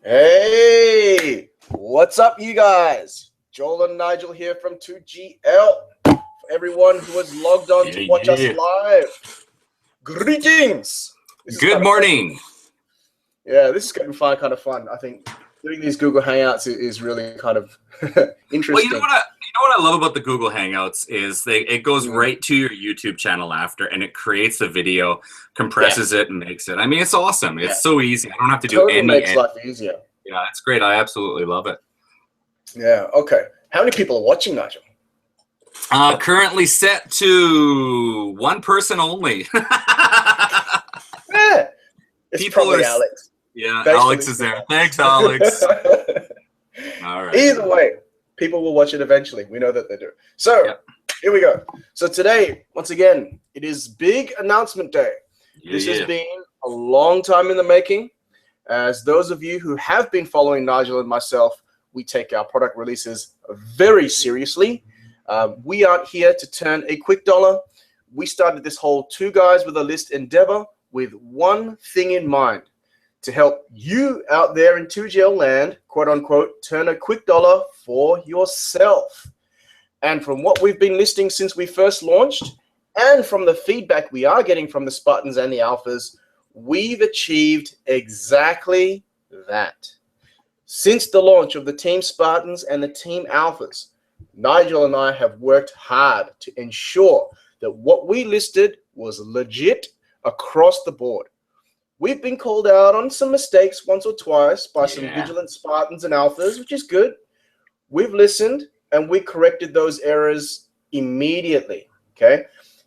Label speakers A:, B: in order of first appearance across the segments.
A: Hey, what's up, you guys? Joel and Nigel here from 2GL. For everyone who has logged on to watch us live, greetings.
B: Good morning.
A: Yeah, this is going to be kind of fun. I think doing these Google Hangouts is really kind of interesting.
B: Well, you know what I love about the Google Hangouts is it goes right to your YouTube channel after, and it creates a video, compresses it, and makes it. I mean, it's awesome. It's so easy. I don't have to do any.
A: Makes life easier.
B: Yeah, it's great. I absolutely love it.
A: Yeah. Okay. How many people are watching, Nigel?
B: Currently set to one person only.
A: Yeah. It's probably Alex.
B: Yeah, Alex is there. Thanks, Alex. All right.
A: Either way, people will watch it eventually. We know that they do. So here we go. So today, once again, it is big announcement day. This has been a long time in the making. As those of you who have been following Nigel and myself, we take our product releases very seriously. We aren't here to turn a quick dollar. We started this whole two guys with a list endeavor with one thing in mind: to help you out there in 2GL land, quote unquote, turn a quick dollar for yourself. And from what we've been listing since we first launched, and from the feedback we are getting from the Spartans and the Alphas, we've achieved exactly that. Since the launch of the Team Spartans and the Team Alphas, Nigel and I have worked hard to ensure that what we listed was legit across the board. We've been called out on some mistakes once or twice by some vigilant Spartans and Alphas, which is good. We've listened and we corrected those errors immediately, okay?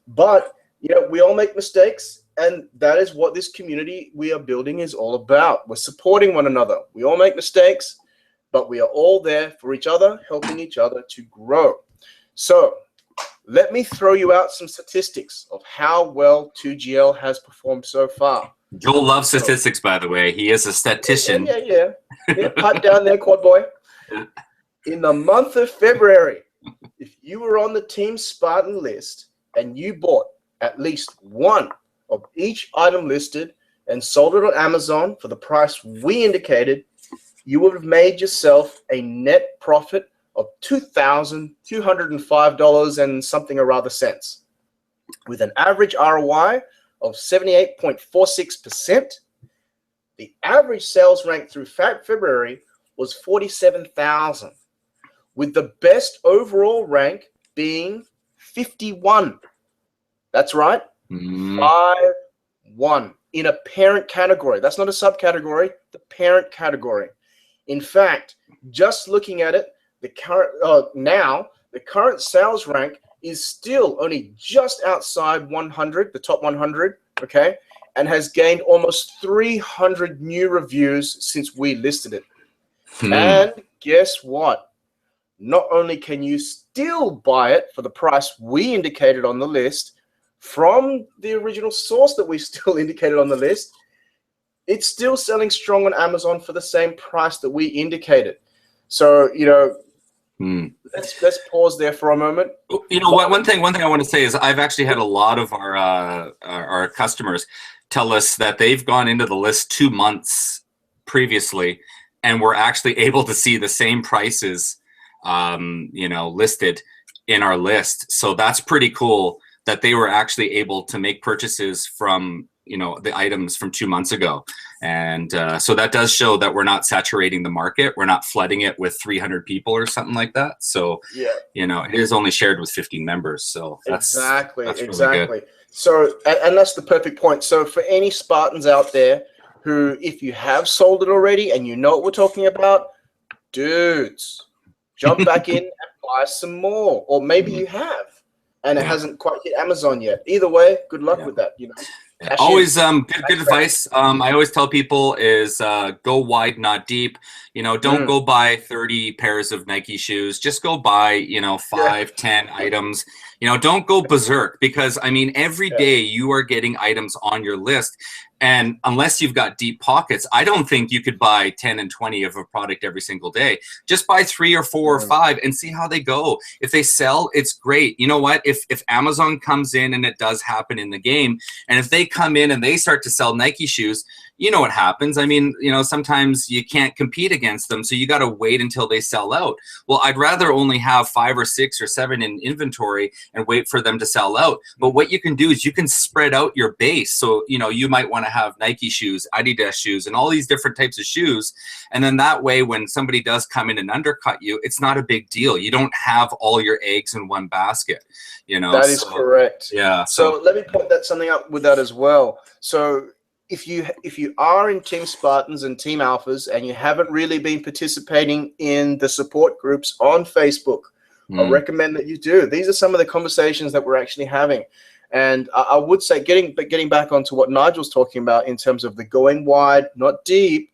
A: But, you know, we all make mistakes, and that is what this community we are building is all about. We're supporting one another. We all make mistakes, but we are all there for each other, helping each other to grow. So let me throw you out some statistics of how well 2GL has performed so far.
B: Joel loves statistics, by the way. He is a statistician.
A: Yeah, pipe down there, quad boy. In the month of February, if you were on the Team Spartan list and you bought at least one of each item listed and sold it on Amazon for the price we indicated, you would have made yourself a net profit of $2,205 and something or other cents, with an average ROI of 78.46%. The average sales rank through February was 47,000, with the best overall rank being 51. That's right, 5-1 in a parent category. That's not a subcategory, the parent category. In fact, just looking at it, the current the current sales rank is still only just outside 100, the top 100, okay, and has gained almost 300 new reviews since we listed it. And guess what? Not only can you still buy it for the price we indicated on the list from the original source that we still indicated on the list, it's still selling strong on Amazon for the same price that we indicated. So, you know, let's pause there for a moment.
B: You know what? One thing I want to say is I've actually had a lot of our customers tell us that they've gone into the list 2 months previously and were actually able to see the same prices, you know, listed in our list. So that's pretty cool that they were actually able to make purchases from, you know, the items from 2 months ago. And so that does show that we're not saturating the market. We're not flooding it with 300 people or something like that. So, you know, it is only shared with 15 members. So that's
A: exactly.
B: Really good.
A: So, and that's the perfect point. So for any Spartans out there who, if you have sold it already and you know what we're talking about, dudes, jump back in and buy some more. Or maybe you have and it hasn't quite hit Amazon yet. Either way, good luck with that, you know.
B: Always good advice. I always tell people is go wide, not deep. You know, don't go buy 30 pairs of Nike shoes. Just go buy, you know, 5, 10 items. You know, don't go berserk, because I mean, every day you are getting items on your list. And unless you've got deep pockets, I don't think you could buy 10 and 20 of a product every single day. Just buy 3 or 4 or 5 and see how they go. If they sell, it's great. You know what? If Amazon comes in, and it does happen in the game, and if they come in and they start to sell Nike shoes, you know what happens. I mean, you know, sometimes you can't compete against them, so you got to wait until they sell out. Well, I'd rather only have 5 or 6 or 7 in inventory and wait for them to sell out. But what you can do is you can spread out your base. So, you know, you might want to have Nike shoes, Adidas shoes, and all these different types of shoes. And then that way, when somebody does come in and undercut you, it's not a big deal. You don't have all your eggs in one basket, you know.
A: That is correct.
B: Yeah.
A: So let me point something up with that as well. So if you are in Team Spartans and Team Alphas and you haven't really been participating in the support groups on Facebook, I recommend that you do. These are some of the conversations that we're actually having. And I would say, getting back onto what Nigel's talking about in terms of the going wide, not deep,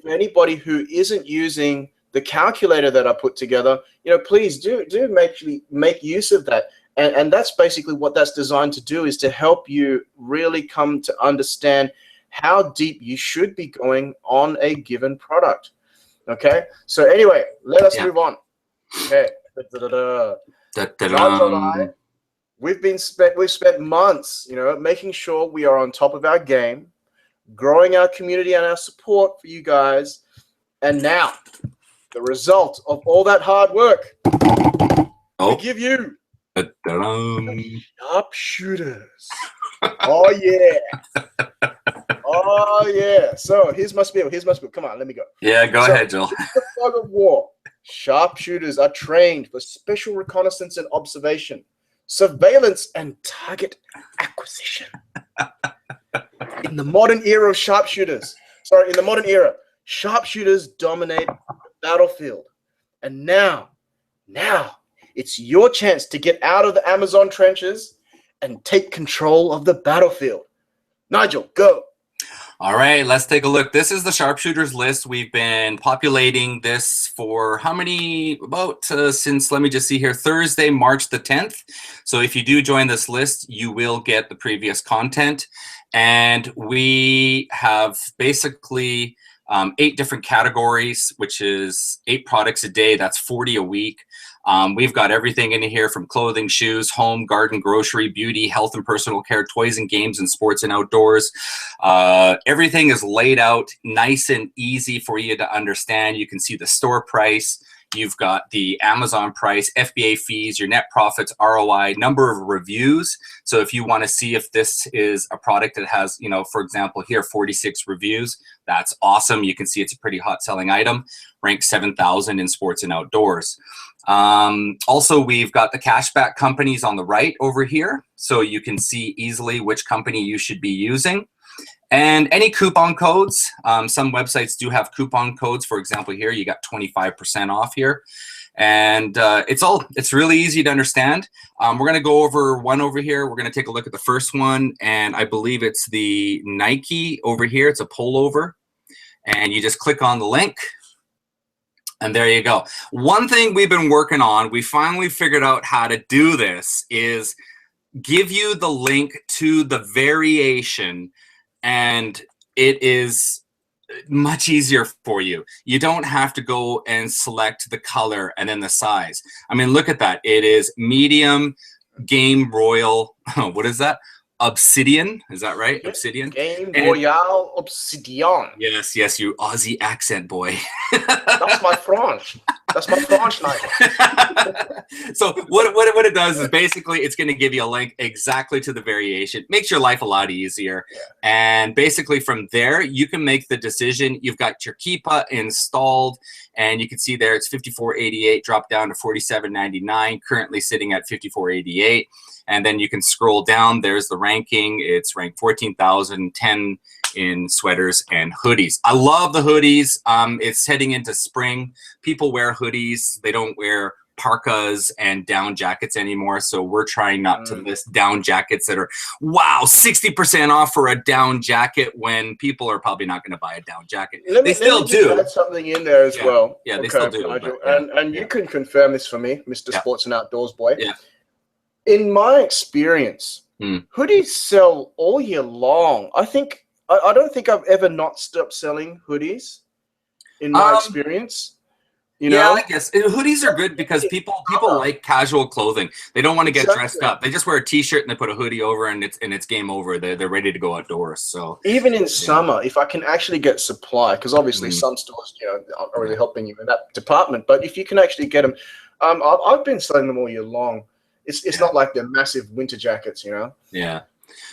A: anybody who isn't using the calculator that I put together, you know, please do make use of that. And that's basically what that's designed to do, is to help you really come to understand how deep you should be going on a given product. Okay. So anyway, let us move on. Okay. Nigel and I, we've spent months, you know, making sure we are on top of our game, growing our community and our support for you guys. And now the result of all that hard work, we give you Sharpshooters. Oh yeah. Oh yeah. So here's my spiel. Come on, let me go.
B: Yeah, go ahead, Joel.
A: In the fog of war, sharpshooters are trained for special reconnaissance and observation, surveillance and target acquisition. In the modern era, sharpshooters dominate the battlefield. And now it's your chance to get out of the Amazon trenches and take control of the battlefield. Nigel, go.
B: All right, let's take a look. This is the Sharpshooters list. We've been populating this for how many, since, let me just see here, Thursday, March the 10th. So if you do join this list, you will get the previous content. And we have basically 8 different categories, which is 8 products a day. That's 40 a week. We've got everything in here from clothing, shoes, home, garden, grocery, beauty, health and personal care, toys and games, and sports and outdoors. Everything is laid out nice and easy for you to understand. You can see the store price. You've got the Amazon price, FBA fees, your net profits, ROI, number of reviews. So if you want to see if this is a product that has, you know, for example, here, 46 reviews, that's awesome. You can see it's a pretty hot selling item, ranked 7,000 in sports and outdoors. Also, we've got the cashback companies on the right over here. So you can see easily which company you should be using. And any coupon codes. Some websites do have coupon codes. For example, here you got 25% off here. And it's really easy to understand. We're going to go over one over here. We're going to take a look at the first one. And I believe it's the Nike over here. It's a pullover. And you just click on the link. And there you go. One thing we've been working on, we finally figured out how to do this, is give you the link to the variation, and it is much easier for you. You don't have to go and select the color and then the size. I mean, look at that. It is medium, game royal. What is that? Obsidian, is that right? Obsidian?
A: Game Royale Obsidian.
B: Yes, you Aussie accent boy.
A: That's my French. That's my French night.
B: So what it does is basically it's going to give you a link exactly to the variation. Makes your life a lot easier. Yeah. And basically from there, you can make the decision. You've got your Keepa installed, and you can see there it's $54.88, dropped down to $47.99, currently sitting at $54.88. And then you can scroll down. There's the ranking. It's ranked 14,010 in sweaters and hoodies. I love the hoodies. It's heading into spring. People wear hoodies. They don't wear parkas and down jackets anymore. So we're trying not to list down jackets that are, wow, 60% off for a down jacket, when people are probably not going to buy a down jacket. They still do.
A: Add something in there as well.
B: Yeah, they still do.
A: Nigel, and you can confirm this for me, Mr. Sports and Outdoors boy.
B: Yeah.
A: In my experience, hoodies sell all year long. I don't think I've ever not stopped selling hoodies in my experience. You know?
B: Yeah, I guess hoodies are good because people like casual clothing. They don't want to get dressed up. They just wear a t-shirt and they put a hoodie over, and it's game over. They're ready to go outdoors. So
A: even in summer, if I can actually get supply, because obviously some stores, aren't really helping you in that department. But if you can actually get them, I've been selling them all year long. It's not like they're massive winter jackets,
B: Yeah.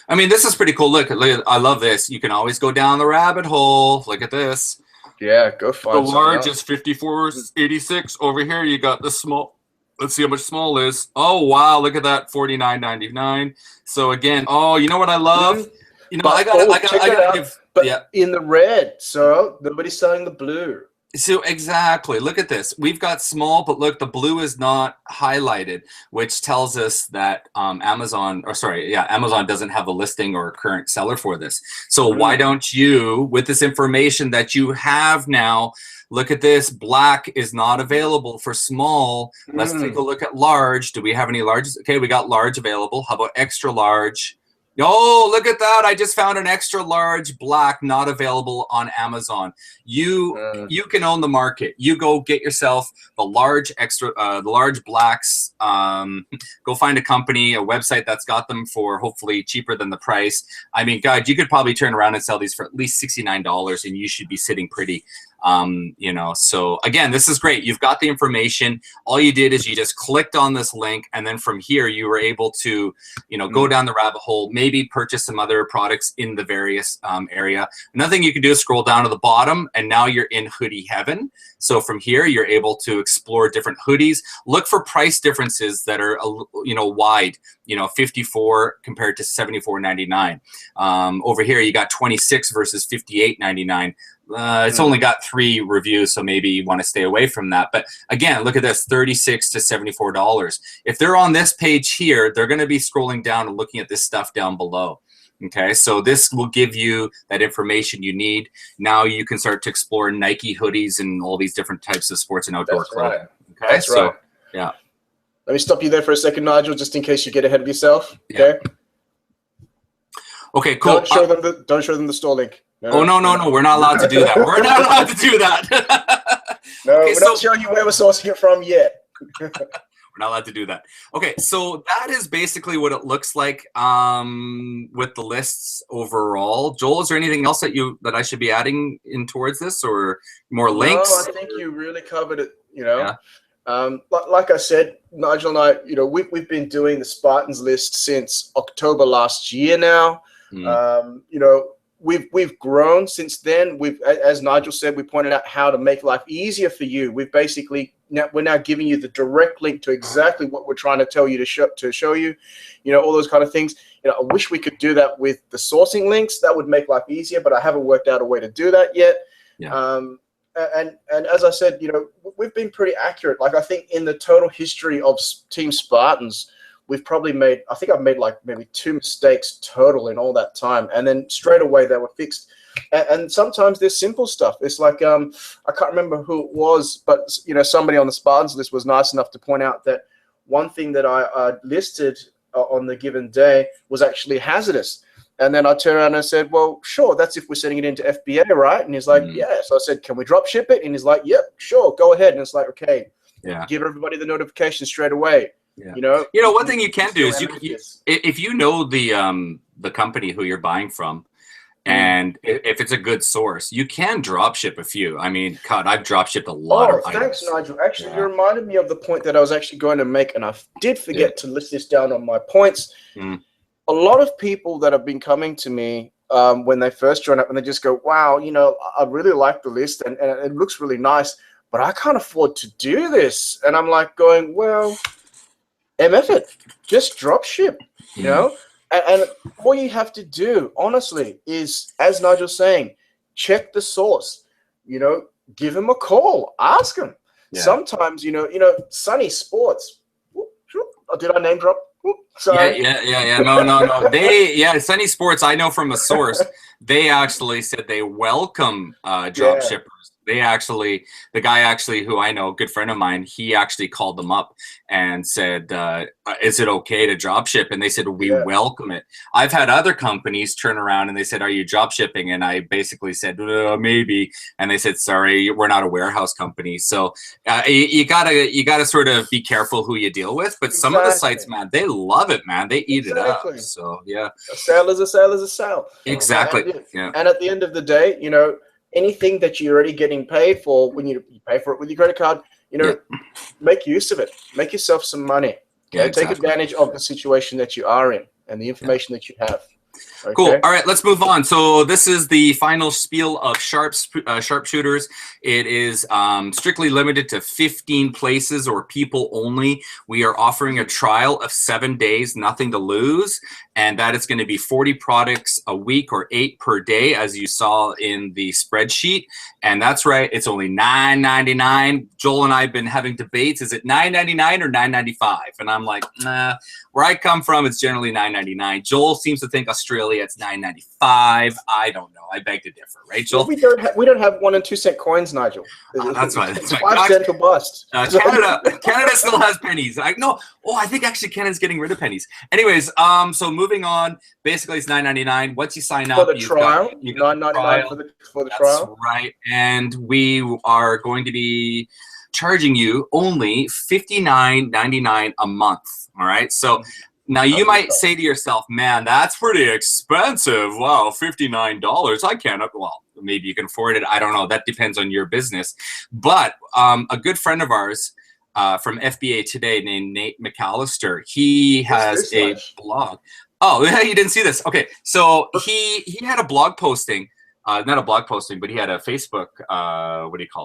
B: I mean, this is pretty cool. Look, I love this. You can always go down the rabbit hole. Look at this.
A: Yeah, go find
B: the large is 54.86. Over here, you got the small. Let's see how much small is. Oh wow, look at that, $49.99. So again, you know what I love? I gotta give.
A: But in the red, so nobody's selling the blue.
B: So exactly, look at this. We've got small, but look, the blue is not highlighted, which tells us that Amazon doesn't have a listing or a current seller for this. So why don't you, with this information that you have now, look at this. Black is not available for small. Let's take a look at large. Do we have any larges? Okay, we got large available. How about extra large? Oh, look at that. I just found an extra large black not available on Amazon. You can own the market. You go get yourself the large blacks. Go find a company, a website that's got them for hopefully cheaper than the price. I mean, God, you could probably turn around and sell these for at least $69 and you should be sitting pretty. So again, this is great. You've got the information. All you did is you just clicked on this link, and then from here you were able to, go down the rabbit hole, maybe purchase some other products in the various area. Another thing you can do is scroll down to the bottom, and now you're in hoodie heaven. So from here, you're able to explore different hoodies. Look for price differences that are, wide. 54 compared to $74.99. Over here, you got 26 versus $58.99. It's only got 3 reviews, so maybe you want to stay away from that. But again, look at this, $36 to $74. If they're on this page here, they're going to be scrolling down and looking at this stuff down below. Okay, so this will give you that information you need. Now you can start to explore Nike hoodies and all these different types of sports and outdoor clothing.
A: Right.
B: Okay,
A: that's right.
B: Yeah.
A: Let me stop you there for a second, Nigel, just in case you get ahead of yourself. Okay.
B: Okay, cool.
A: Don't show them the store link.
B: No, we're not allowed to do that. We're not allowed to do that.
A: We're not showing you where we're sourcing it from yet.
B: We're not allowed to do that. Okay, so that is basically what it looks like with the lists overall. Joel, is there anything else that I should be adding in towards this, or more links?
A: No, I think you really covered it. Like I said, Nigel and I, we've been doing the Spartans list since October last year now. We've grown since then. As Nigel said, we pointed out how to make life easier for you. We're now giving you the direct link to exactly what we're trying to tell you to show you, all those kind of things. I wish we could do that with the sourcing links. That would make life easier, but I haven't worked out a way to do that yet. Yeah. And as I said, we've been pretty accurate. Like, I think in the total history of Team Spartans, we've probably made, I think I've made like maybe 2 mistakes total in all that time. And then straight away they were fixed. And sometimes there's simple stuff. It's like, I can't remember who it was, but somebody on the Spartans list was nice enough to point out that one thing that I listed on the given day was actually hazardous. And then I turned around and said, well, sure, that's if we're sending it into FBA, right? And he's like, yeah. So I said, can we drop ship it? And he's like, yep, sure, go ahead. And it's like, okay, give everybody the notification straight away. Yeah.
B: One thing you can do is if you know the company who you're buying from, and if it's a good source, you can drop ship a few. I mean, God, I've drop shipped a lot of items.
A: Thanks, Nigel. Actually, you reminded me of the point that I was actually going to make, and I did forget to list this down on my points. A lot of people that have been coming to me when they first join up, and they just go, wow, I really like the list, and it looks really nice, but I can't afford to do this. And I'm like going, well, MF it, just drop ship, and all you have to do, honestly, is, as Nigel's saying, check the source, give him a call, ask him. Sometimes, Sunny Sports, did I name drop? Sorry.
B: Yeah. No. Sunny Sports, I know from a source, they actually said they welcome drop shippers. The guy actually, who I know, a good friend of mine, he actually called them up and said, is it okay to drop ship? And they said, we welcome it. I've had other companies turn around and they said, are you drop shipping? And I basically said, maybe. And they said, sorry, we're not a warehouse company. So you gotta sort of be careful who you deal with. But some of the sites, man, they love it, man. They eat it up. So yeah.
A: A sale is a sale is a sale.
B: Exactly.
A: And at the end of the day, you know, anything that you're already getting paid for, when you pay for it with your credit card, you know, make use of it. Make yourself some money. Okay? Take advantage of the situation that you are in and the information that you have. Okay?
B: Cool. All right, let's move on. So this is the final spiel of Sharpshooters. It is strictly limited to 15 places or people only. We are offering a trial of 7 days, nothing to lose. And that is going to be 40 products a week or 8 per day, as you saw in the spreadsheet. And that's right, it's only $9.99. Joel and I have been having debates. Is it $9.99 or $9.95? And I'm like, nah. Where I come from, it's generally $9.99. Joel seems to think Australia, it's $9.95. I don't know. I beg to differ, right, Joel?
A: Well, we don't have 1 and 2 cent coins, Nigel.
B: That's right.
A: It's 5 cent or bust.
B: Canada still has pennies. I think actually Canada's getting rid of pennies. Anyways, so moving on. Basically, it's $9.99. Once you sign up,
A: for the trial, $9.99 for the trial.
B: That's right. And we are going to be charging you only $59.99 a month. All right. So now you might say to yourself, man, that's pretty expensive. Wow, $59. I can't. Well, maybe you can afford it. I don't know. That depends on your business. But a good friend of ours from FBA Today named Nate McAllister, he has a blog. Oh, you didn't see this. Okay. So he had a blog posting. Not a blog posting, but he had a Facebook,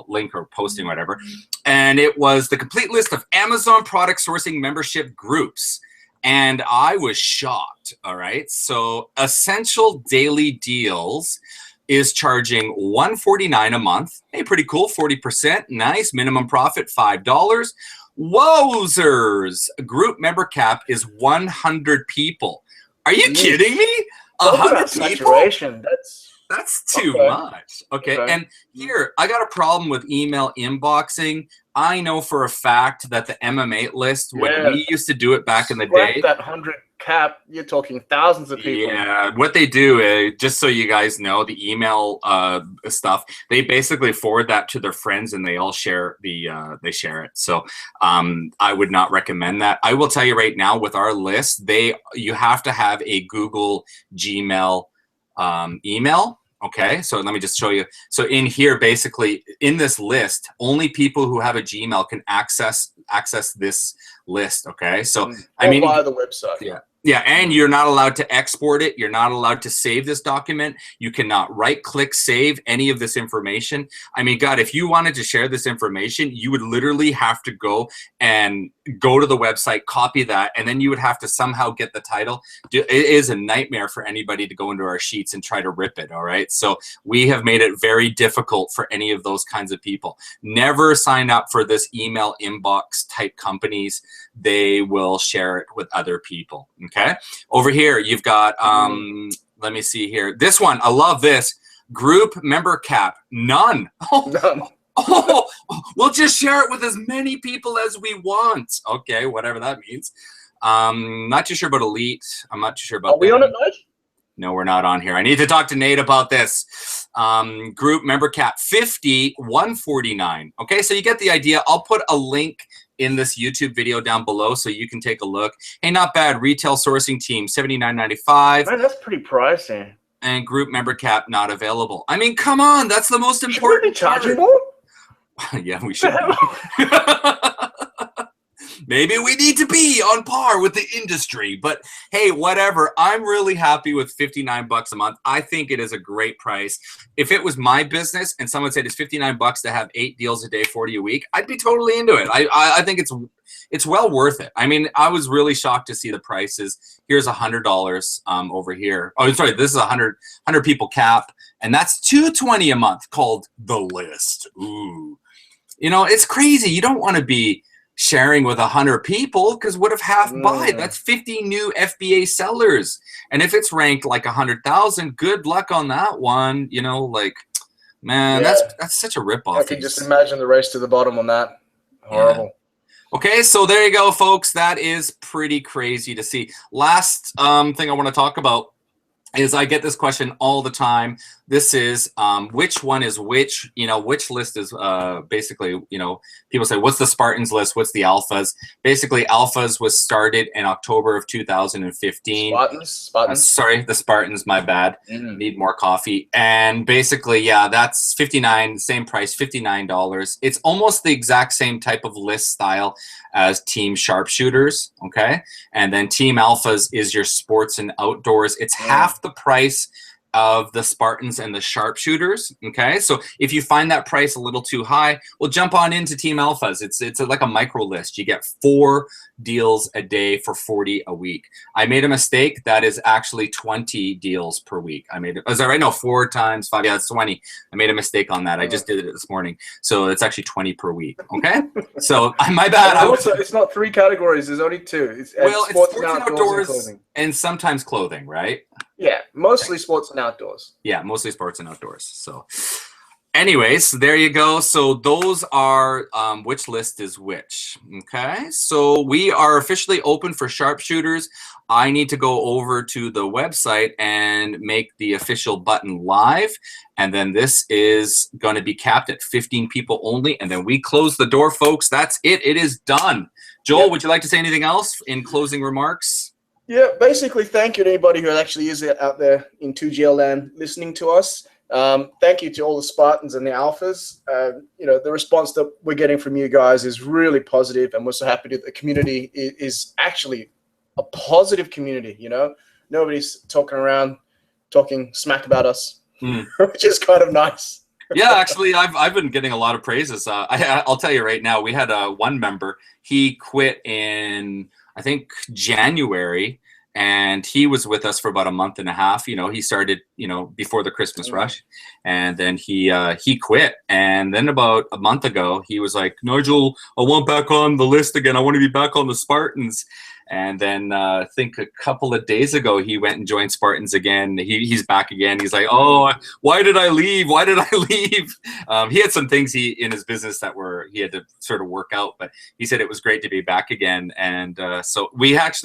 B: link or posting, whatever. And it was the complete list of Amazon product sourcing membership groups. And I was shocked, all right? So Essential Daily Deals is charging $149 a month. Hey, pretty cool, 40%. Nice. Minimum profit, $5. Wowzers! Group member cap is 100 people. Are you kidding me? 100 people? That's too much. Okay. And here, I got a problem with email inboxing. I know for a fact that the MM8 list, when we used to do it back in the day.
A: That 100 cap, you're talking thousands of people.
B: Yeah. What they do, just so you guys know, the email stuff, they basically forward that to their friends and they all share they share it. So I would not recommend that. I will tell you right now, with our list, you have to have a Google Gmail email. Okay, so let me just show you. So in here, basically, in this list, only people who have a Gmail can access this list. Okay, so I mean,
A: via the website.
B: Yeah, and you're not allowed to export it. You're not allowed to save this document. You cannot right-click save any of this information. I mean, God, if you wanted to share this information, you would literally have to go to the website, copy that, and then you would have to somehow get the title. It is a nightmare for anybody to go into our sheets and try to rip it, all right? So we have made it very difficult for any of those kinds of people. Never sign up for this email inbox type companies. They will share it with other people, okay? Over here, you've got, let me see here. This one, I love this. Group member cap, none.
A: None.
B: Oh, we'll just share it with as many people as we want. Okay, whatever that means. Not too sure about Elite. I'm not too sure about
A: Are we on it, Nate?
B: No, we're not on here. I need to talk to Nate about this. Group member cap, 50, $149. Okay, so you get the idea. I'll put a link in this YouTube video down below so you can take a look. Hey, not bad. Retail sourcing team, $79.95.
A: Man, that's pretty pricey.
B: And group member cap not available. I mean, come on. That's the most important.
A: Should we be charging more?
B: Yeah, we should. Maybe we need to be on par with the industry, but hey, whatever. I'm really happy with $59 a month. I think it is a great price. If it was my business and someone said it's $59 to have 8 deals a day, 40 a week, I'd be totally into it. I think it's well worth it. I mean, I was really shocked to see the prices. Here's $100 over here. Oh, sorry, this is 100 people cap, and that's $220 a month called The List. Ooh. You know, it's crazy. You don't want to be sharing with 100 people, because what if half buy? That's 50 new FBA sellers. And if it's ranked like 100,000, good luck on that one. You know, like, Man,
A: Yeah.
B: that's such a ripoff.
A: I can just imagine the race to the bottom on that. Horrible.
B: Yeah. Okay, so there you go, folks. That is pretty crazy to see. Last thing I want to talk about is I get this question all the time. This is which one is which? You know, which list is basically, you know, people say, what's the Spartans list? What's the Alphas? Basically, Alphas was started in October of 2015.
A: Spartans.
B: Sorry, the Spartans, my bad. Need more coffee. And basically, yeah, that's $59, same price, $59. It's almost the exact same type of list style as Team Sharpshooters, okay? And then Team Alphas is your sports and outdoors. It's half the price of the Spartans and the Sharpshooters, okay? So if you find that price a little too high, well, jump on into Team Alphas. It's like a micro list. You get 4 deals a day for 40 a week. I made a mistake. That is actually 20 deals per week. I made it. Is that right? No, 4 times 5. Yeah, it's 20. I made a mistake on that. I just did it this morning. So it's actually 20 per week, okay? So my bad.
A: Also, it's not 3 categories. There's only 2. It's sports and outdoors
B: and sometimes clothing, right?
A: Yeah, mostly sports and outdoors.
B: Yeah, mostly sports and outdoors. So anyways, there you go. So those are which list is which. Okay, so we are officially open for Sharpshooters. I need to go over to the website and make the official button live. And then this is going to be capped at 15 people only. And then we close the door, folks. That's it. It is done. Joel, would you like to say anything else in closing remarks?
A: Yeah, basically, thank you to anybody who actually is out there in 2GL land listening to us. Thank you to all the Spartans and the Alphas. You know, the response that we're getting from you guys is really positive, and we're so happy that the community is actually a positive community. You know, nobody's talking smack about us, which is kind of nice.
B: Yeah, actually, I've been getting a lot of praises. I'll tell you right now, we had one member. He quit in, I think, January, and he was with us for about a month and a half. You know, he started, you know, before the Christmas rush, and then he quit. And then about a month ago, he was like, Nigel, I want back on the list again. I want to be back on the Spartans. And then I think a couple of days ago, he went and joined Spartans again. He's back again. He's like, oh, why did I leave? Why did I leave? He had some things in his business that he had to sort of work out, but he said it was great to be back again. And so we've had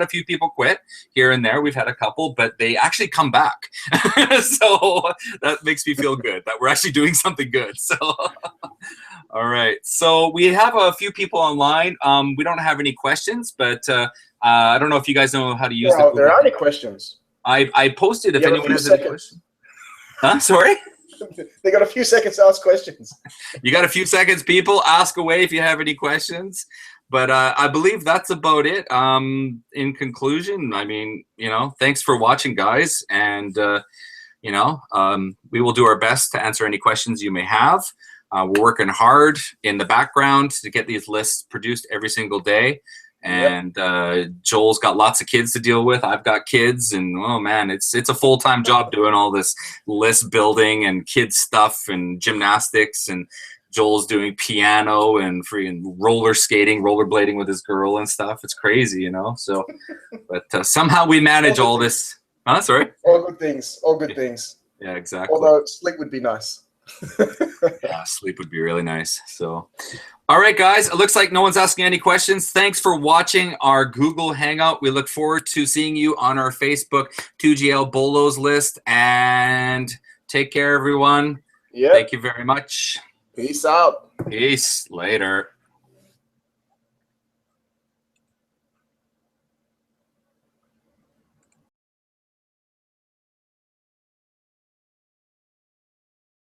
B: a few people quit here and there. We've had a couple, but they actually come back. So that makes me feel good that we're actually doing something good. So all right. So we have a few people online. We don't have any questions, but I don't know if you guys know how to use the Google.
A: There are any questions.
B: I posted if anyone has any questions. Huh? Sorry?
A: They got a few seconds to ask questions.
B: You got a few seconds, people. Ask away if you have any questions. But I believe that's about it. In conclusion, I mean, you know, thanks for watching, guys. And, you know, we will do our best to answer any questions you may have. We're working hard in the background to get these lists produced every single day. And Joel's got lots of kids to deal with. I've got kids, and oh man, it's a full-time job doing all this list building and kids stuff and gymnastics, and Joel's doing piano and freaking roller skating, rollerblading with his girl and stuff. It's crazy, you know. So, but somehow we manage all this. Huh? Sorry.
A: All good things. All good things.
B: Yeah, exactly.
A: Although sleep would be nice.
B: Yeah, sleep would be really nice. So, all right, guys, it looks like no one's asking any questions. Thanks for watching our Google Hangout. We look forward to seeing you on our Facebook 2GL Bolos list, and take care, everyone.
A: Yeah.
B: Thank you very much.
A: Peace out.
B: Peace. Later.